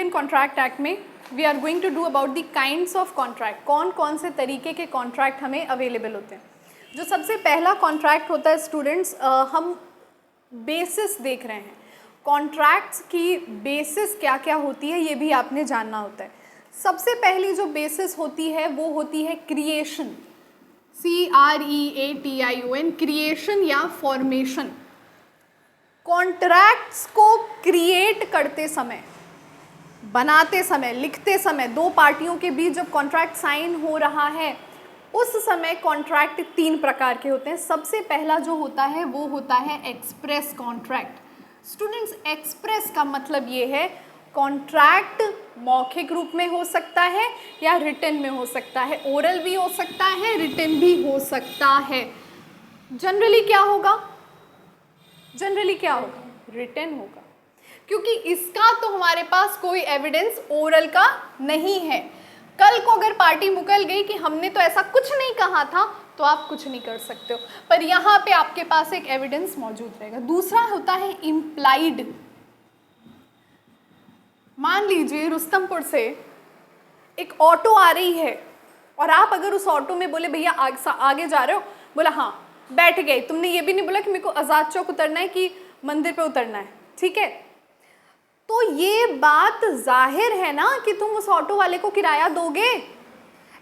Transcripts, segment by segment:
Indian contract act में we are going to do about the kinds of contract, कौन कौन से तरीके के कॉन्ट्रैक्ट हमें अवेलेबल होते हैं। जो सबसे पहला कॉन्ट्रैक्ट होता है स्टूडेंट्स, हम बेसिस देख रहे हैं। कॉन्ट्रैक्ट्स की बेसिस क्या क्या होती है ये भी आपने जानना होता है। सबसे पहली जो बेसिस होती है वो होती है क्रिएशन, CREATION, क्रिएशन या फॉर्मेशन। कॉन्ट्रैक्ट्स को क्रिएट करते समय, बनाते समय, लिखते समय, दो पार्टियों के बीच जब कॉन्ट्रैक्ट साइन हो रहा है उस समय कॉन्ट्रैक्ट 3 प्रकार के होते हैं। सबसे पहला जो होता है वो होता है एक्सप्रेस कॉन्ट्रैक्ट। स्टूडेंट्स, एक्सप्रेस का मतलब ये है कॉन्ट्रैक्ट मौखिक रूप में हो सकता है या रिटन में हो सकता है, ओरल भी हो सकता है, रिटन भी हो सकता है। जनरली क्या होगा, जनरली क्या होगा, रिटन होगा, क्योंकि इसका तो हमारे पास कोई एविडेंस ओरल का नहीं है। कल को अगर पार्टी मुकल गई कि हमने तो ऐसा कुछ नहीं कहा था तो आप कुछ नहीं कर सकते हो, पर यहाँ पे आपके पास एक एविडेंस मौजूद रहेगा। दूसरा होता है इम्प्लाइड। मान लीजिए रुस्तमपुर से एक ऑटो आ रही है और आप अगर उस ऑटो में बोले भैया आगे जा रहे हो, बोला हाँ, बैठ गए, तुमने ये भी नहीं बोला कि मेरे को आज़ाद चौक उतरना है कि मंदिर पे उतरना है, ठीक है, तो ये बात जाहिर है ना कि तुम उस ऑटो वाले को किराया दोगे।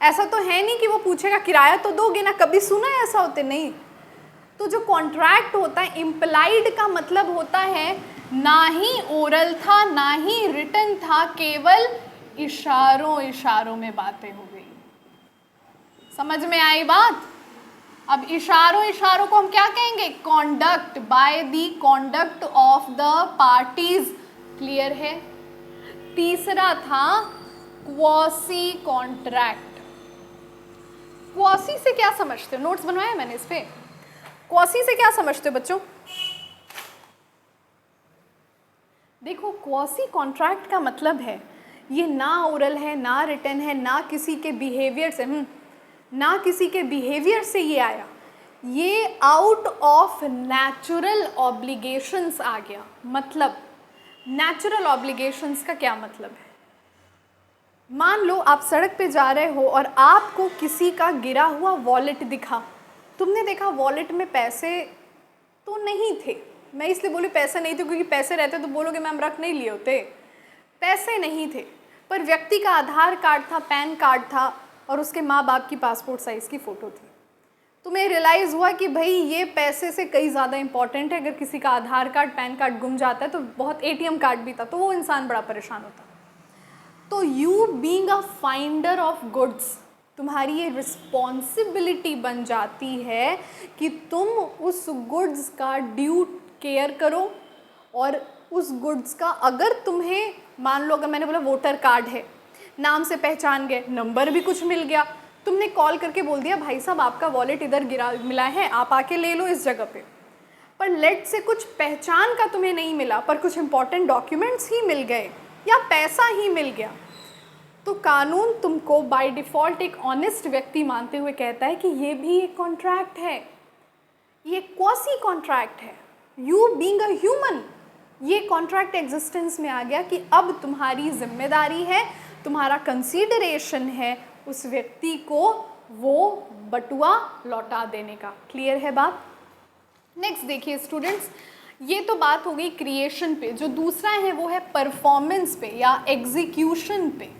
ऐसा तो है नहीं कि वो पूछेगा किराया तो दोगे ना, कभी सुना है ऐसा होते, नहीं। तो जो कॉन्ट्रैक्ट होता है इम्प्लाइड का मतलब होता है ना ही ओरल था ना ही रिटन था, केवल इशारों इशारों में बातें हो गई। समझ में आई बात? अब इशारों इशारों को हम क्या कहेंगे, conduct, by the conduct of the parties. Clear है? तीसरा था क्वॉसी कॉन्ट्रैक्ट। क्वॉसी से क्या समझते हो, नोट्स बनवाया मैंने इस पे। क्वॉसी से क्या समझते हो बच्चों? देखो, क्वॉसी कॉन्ट्रैक्ट का मतलब है ये ना ओरल है ना रिटन है ना किसी के बिहेवियर से ना किसी के बिहेवियर से ये आया, ये आउट ऑफ नेचुरल ऑब्लिगेशंस आ गया। मतलब नेचुरल ऑब्लिगेशंस का क्या मतलब है? मान लो आप सड़क पे जा रहे हो और आपको किसी का गिरा हुआ वॉलेट दिखा। तुमने देखा वॉलेट में पैसे तो नहीं थे, मैं इसलिए बोली पैसे नहीं थे क्योंकि पैसे रहते तो बोलोगे मैम रख नहीं लिए होते। पैसे नहीं थे, पर व्यक्ति का आधार कार्ड था, पैन कार्ड था और उसके माँ बाप की पासपोर्ट साइज़ की फ़ोटो थी। तुम्हें रियलाइज़ हुआ कि भाई ये पैसे से कई ज़्यादा इंपॉर्टेंट है। अगर किसी का आधार कार्ड, पैन कार्ड गुम जाता है तो बहुत, ATM कार्ड भी था तो वो इंसान बड़ा परेशान होता। तो you being a finder of goods, तुम्हारी ये रिस्पॉन्सिबिलिटी बन जाती है कि तुम उस गुड्स का ड्यू केयर करो और उस गुड्स का, अगर तुम्हें मान लो अगर मैंने बोला वोटर कार्ड है, नाम से पहचान गए, नंबर भी कुछ मिल गया, तुमने कॉल करके बोल दिया भाई साहब आपका वॉलेट इधर गिरा मिला है, आप आके ले लो इस जगह पे, पर लेट से कुछ पहचान का तुम्हें नहीं मिला पर कुछ इंपॉर्टेंट डॉक्यूमेंट्स ही मिल गए या पैसा ही मिल गया, तो कानून तुमको बाय डिफ़ॉल्ट एक ऑनेस्ट व्यक्ति मानते हुए कहता है कि ये भी एक कॉन्ट्रैक्ट है, ये क्वॉसी कॉन्ट्रैक्ट है। यू बीइंग अ ह्यूमन, ये कॉन्ट्रैक्ट एग्जिस्टेंस में आ गया कि अब तुम्हारी जिम्मेदारी है, तुम्हारा कंसीडरेशन है उस व्यक्ति को वो बटुआ लौटा देने का। क्लियर है बात? नेक्स्ट देखिए स्टूडेंट्स, ये तो बात हो गई क्रिएशन पे। जो दूसरा है वो है परफॉर्मेंस पे या एग्जीक्यूशन पे।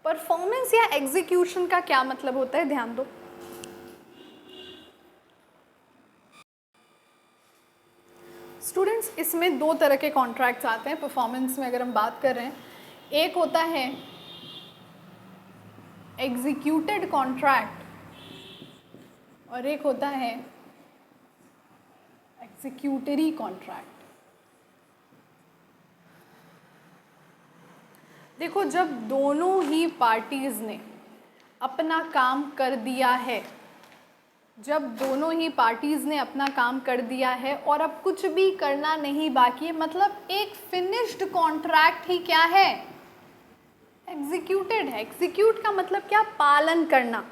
परफॉर्मेंस या एग्जीक्यूशन का क्या मतलब होता है, ध्यान दो। स्टूडेंट्स, इसमें 2 तरह के कॉन्ट्रैक्ट्स आते हैं परफॉर्मेंस में अगर हम बात कर रहे हैं। एक होता है एग्जीक्यूटेड कॉन्ट्रैक्ट और एक होता है एग्जीक्यूटरी कॉन्ट्रैक्ट। देखो, जब दोनों ही पार्टीज ने अपना काम कर दिया है, जब दोनों ही पार्टीज़ ने अपना काम कर दिया है और अब कुछ भी करना नहीं बाकी है, मतलब एक फिनिश्ड कॉन्ट्रैक्ट ही क्या है, एग्जीक्यूटेड है। एग्जीक्यूट का मतलब क्या, पालन करना।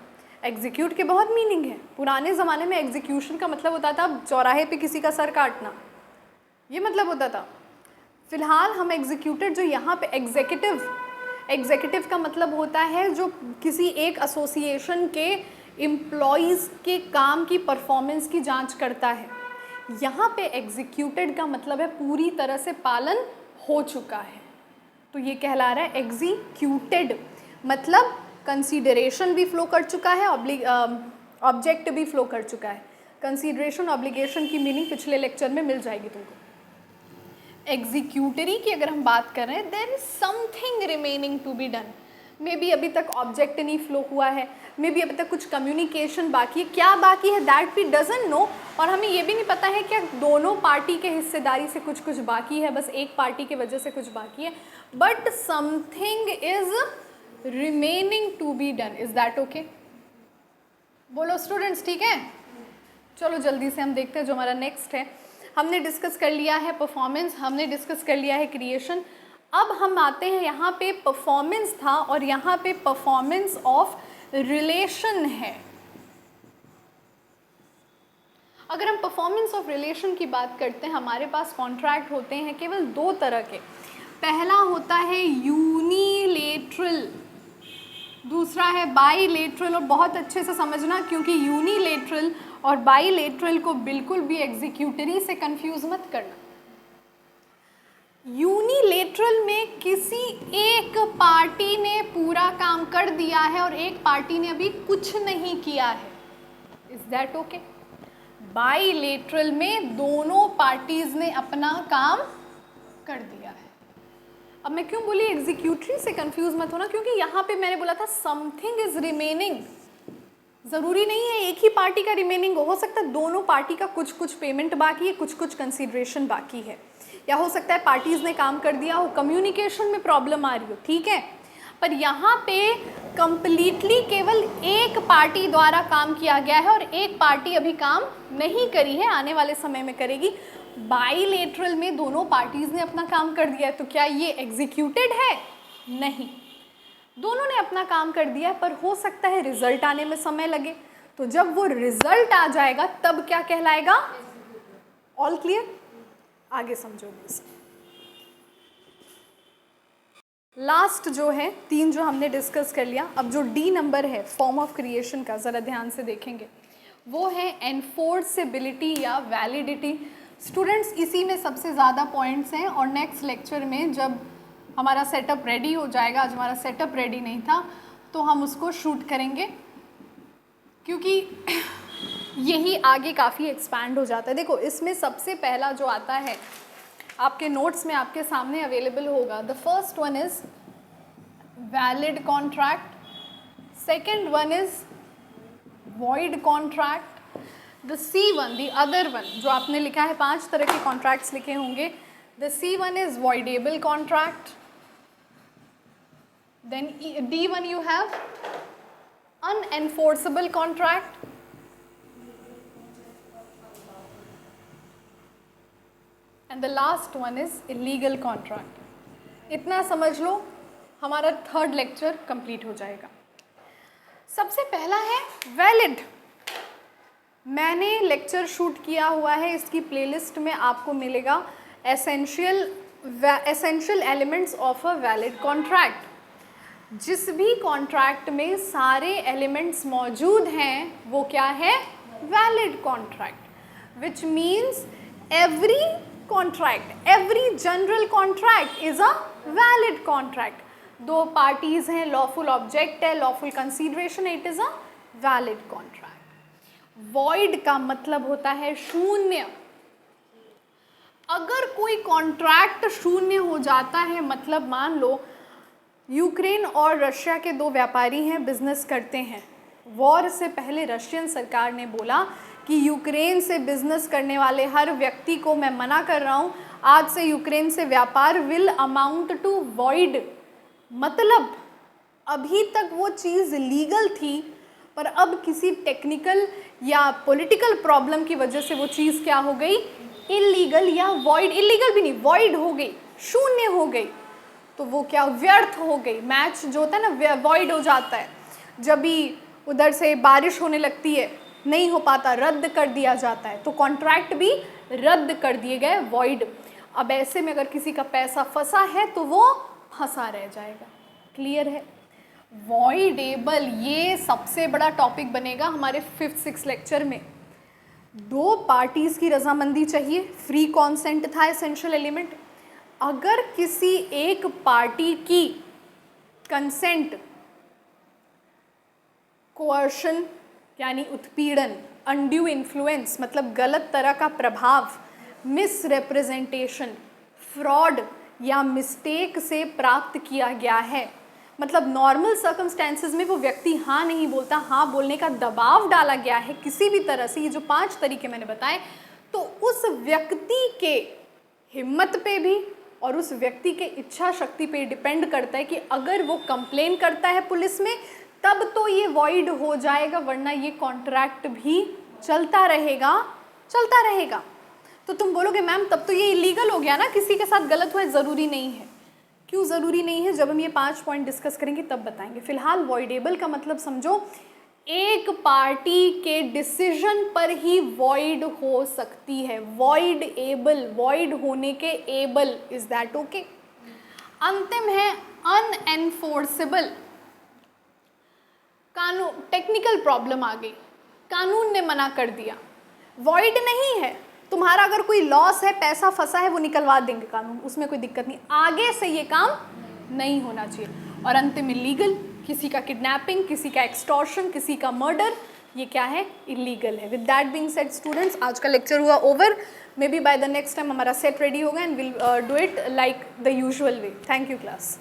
एग्जीक्यूट के बहुत मीनिंग है। पुराने ज़माने में एग्जीक्यूशन का मतलब होता था चौराहे पे किसी का सर काटना, ये मतलब होता था। फिलहाल हम एग्जीक्यूटेड, जो यहाँ पे एग्जीक्यूटिव का मतलब होता है जो किसी एक एसोसिएशन के एम्प्लॉयज़ के काम की परफॉर्मेंस की जांच करता है। यहाँ पे एग्जीक्यूटेड का मतलब है पूरी तरह से पालन हो चुका है, तो ये कहला रहा है एग्जीक्यूटेड, मतलब कंसीडरेशन भी फ्लो कर चुका है, ऑब्जेक्ट भी फ्लो कर चुका है। कंसीडरेशन ऑब्लिगेशन की मीनिंग पिछले लेक्चर में मिल जाएगी तुमको। एग्जीक्यूटरी की अगर हम बात कर रहे हैं, there is something remaining to be done. Maybe अभी तक ऑब्जेक्ट नहीं फ्लो हुआ है, मे बी अभी तक कुछ कम्युनिकेशन बाकी है, क्या बाकी है दैट वी डजंट नो, और हमें ये भी नहीं पता है क्या दोनों पार्टी के हिस्सेदारी से कुछ कुछ बाकी है, बस एक पार्टी की वजह से कुछ बाकी है, but something is remaining to be done. Is that okay? बोलो स्टूडेंट्स, ठीक है? चलो जल्दी से हम देखते हैं जो हमारा नेक्स्ट है। हमने डिस्कस कर लिया है परफॉर्मेंस, हमने डिस्कस कर लिया है क्रिएशन। अब हम आते हैं यहाँ पे परफॉर्मेंस था और यहाँ पे परफॉर्मेंस ऑफ रिलेशन है। अगर हम परफॉर्मेंस ऑफ रिलेशन की बात करते हैं, हमारे पास कॉन्ट्रैक्ट होते हैं केवल दो तरह के। पहला होता है यूनिलेटरल, दूसरा है बाईलेटरल। और बहुत अच्छे से समझना, क्योंकि यूनिलेटरल और बाईलेटरल को बिल्कुल भी एग्जीक्यूटरी से कंफ्यूज मत करना। यूनिलेटरल में किसी एक पार्टी ने पूरा काम कर दिया है और एक पार्टी ने अभी कुछ नहीं किया है। Is that okay? बाईलेटरल में दोनों पार्टीज ने अपना काम कर दिया है। अब मैं क्यों बोली एग्जीक्यूटरी से कंफ्यूज मत होना, क्योंकि यहाँ पे मैंने बोला था समथिंग इज रिमेनिंग। ज़रूरी नहीं है एक ही पार्टी का रिमेनिंग हो सकता है दोनों पार्टी का कुछ कुछ पेमेंट बाकी है, कुछ कुछ कंसीडरेशन बाकी है, या हो सकता है पार्टीज़ ने काम कर दिया हो, कम्युनिकेशन में प्रॉब्लम आ रही हो, ठीक है। पर यहाँ पे कंप्लीटली केवल एक पार्टी द्वारा काम किया गया है और एक पार्टी अभी काम नहीं करी है, आने वाले समय में करेगी। बाईलेटरल में दोनों पार्टीज़ ने अपना काम कर दिया है, तो क्या ये एग्जीक्यूटेड है? नहीं, दोनों ने अपना काम कर दिया, पर हो सकता है रिजल्ट आने में समय लगे। तो जब वो रिजल्ट आ जाएगा तब क्या कहलाएगा? All clear? आगे समझोगे इसे। लास्ट जो है 3 जो हमने डिस्कस कर लिया, अब जो डी नंबर है फॉर्म ऑफ क्रिएशन का ज़रा ध्यान से देखेंगे, वो है एनफोर्सेबिलिटी या वैलिडिटी। स्टूडेंट्स इसी में सबसे ज़्यादा पॉइंट्स हैं और नेक्स्ट लेक्चर में जब हमारा सेटअप रेडी हो जाएगा, आज हमारा सेटअप रेडी नहीं था, तो हम उसको शूट करेंगे, क्योंकि यही आगे काफ़ी एक्सपैंड हो जाता है। देखो इसमें सबसे पहला जो आता है आपके नोट्स में आपके सामने अवेलेबल होगा। The first one is valid contract, second one is void contract, the C one, the other one जो आपने लिखा है, 5 तरह के कॉन्ट्रैक्ट्स लिखे होंगे। The C one is voidable contract, then D1 you have unenforceable contract, and the last one is illegal contract. इतना समझ लो, हमारा 3rd लेक्चर कंप्लीट हो जाएगा। सबसे पहला है वैलिड। मैंने लेक्चर शूट किया हुआ है, इसकी प्लेलिस्ट में आपको मिलेगा essential elements of a valid contract. जिस भी कॉन्ट्रैक्ट में सारे एलिमेंट्स मौजूद हैं वो क्या है? Valid contract, which means every contract, every general contract is a valid contract. 2 parties हैं, लॉफुल ऑब्जेक्ट है, लॉफुल कंसीडरेशन है, it is a valid contract. Void का मतलब होता है शून्य। अगर कोई कॉन्ट्रैक्ट शून्य हो जाता है, मतलब मान लो यूक्रेन और रशिया के 2 व्यापारी हैं, बिजनेस करते हैं। वॉर से पहले रशियन सरकार ने बोला कि यूक्रेन से बिजनेस करने वाले हर व्यक्ति को मैं मना कर रहा हूँ, आज से यूक्रेन से व्यापार विल अमाउंट टू वॉइड। मतलब अभी तक वो चीज़ लीगल थी, पर अब किसी टेक्निकल या पॉलिटिकल प्रॉब्लम की वजह से वो चीज़ क्या हो गई? इलीगल या वॉइड। इलीगल भी नहीं, वॉइड हो गई, शून्य हो गई, तो वो क्या? व्यर्थ हो गई। मैच जो होता है ना, वॉइड हो जाता है। जब भी उधर से बारिश होने लगती है, नहीं हो पाता, रद्द कर दिया जाता है, तो कॉन्ट्रैक्ट भी रद्द कर दिए गए, वॉइड। अब ऐसे में अगर किसी का पैसा फंसा है तो वो फंसा रह जाएगा। क्लियर है? वॉइडेबल ये सबसे बड़ा टॉपिक बनेगा हमारे 5th-6th लेक्चर में। 2 पार्टीज की रजामंदी चाहिए, फ्री कॉन्सेंट था एसेंशियल एलिमेंट। अगर किसी एक पार्टी की कंसेंट, कोअर्शन यानी उत्पीड़न, अनड्यू इन्फ्लुएंस मतलब गलत तरह का प्रभाव, मिस रिप्रेजेंटेशन, फ्रॉड या मिस्टेक से प्राप्त किया गया है, मतलब नॉर्मल सर्कमस्टेंसेस में वो व्यक्ति हाँ नहीं बोलता, हाँ बोलने का दबाव डाला गया है किसी भी तरह से, ये जो 5 तरीके मैंने बताए, तो उस व्यक्ति के हिम्मत पे भी और उस व्यक्ति के इच्छा शक्ति पे डिपेंड करता है कि अगर वो कंप्लेन करता है पुलिस में तब तो ये वॉइड हो जाएगा, वरना ये कॉन्ट्रैक्ट भी चलता रहेगा। तो तुम बोलोगे मैम तब तो ये इलीगल हो गया ना, किसी के साथ गलत हुआ? ज़रूरी नहीं है। क्यों ज़रूरी नहीं है? जब हम ये 5 पॉइंट डिस्कस करेंगे तब बताएंगे। फिलहाल वॉइडेबल का मतलब समझो, एक पार्टी के डिसीजन पर ही वॉइड हो सकती है। वॉइड एबल, वॉइड होने के एबल, इज दैट ओके? अंतिम है अनएनफोर्सेबल। कानून, टेक्निकल प्रॉब्लम आ गई, कानून ने मना कर दिया, वॉइड नहीं है। तुम्हारा अगर कोई लॉस है, पैसा फंसा है, वो निकलवा देंगे कानून, उसमें कोई दिक्कत नहीं, आगे से ये काम नहीं होना चाहिए। और अंतिम इलीगल, किसी का किडनैपिंग, किसी का एक्सटॉर्शन, किसी का मर्डर, ये क्या है? इलीगल है। With that being said students, आज का लेक्चर हुआ over. May be by the next time हमारा सेट रेडी होगा and will do it like the usual way. Thank you class.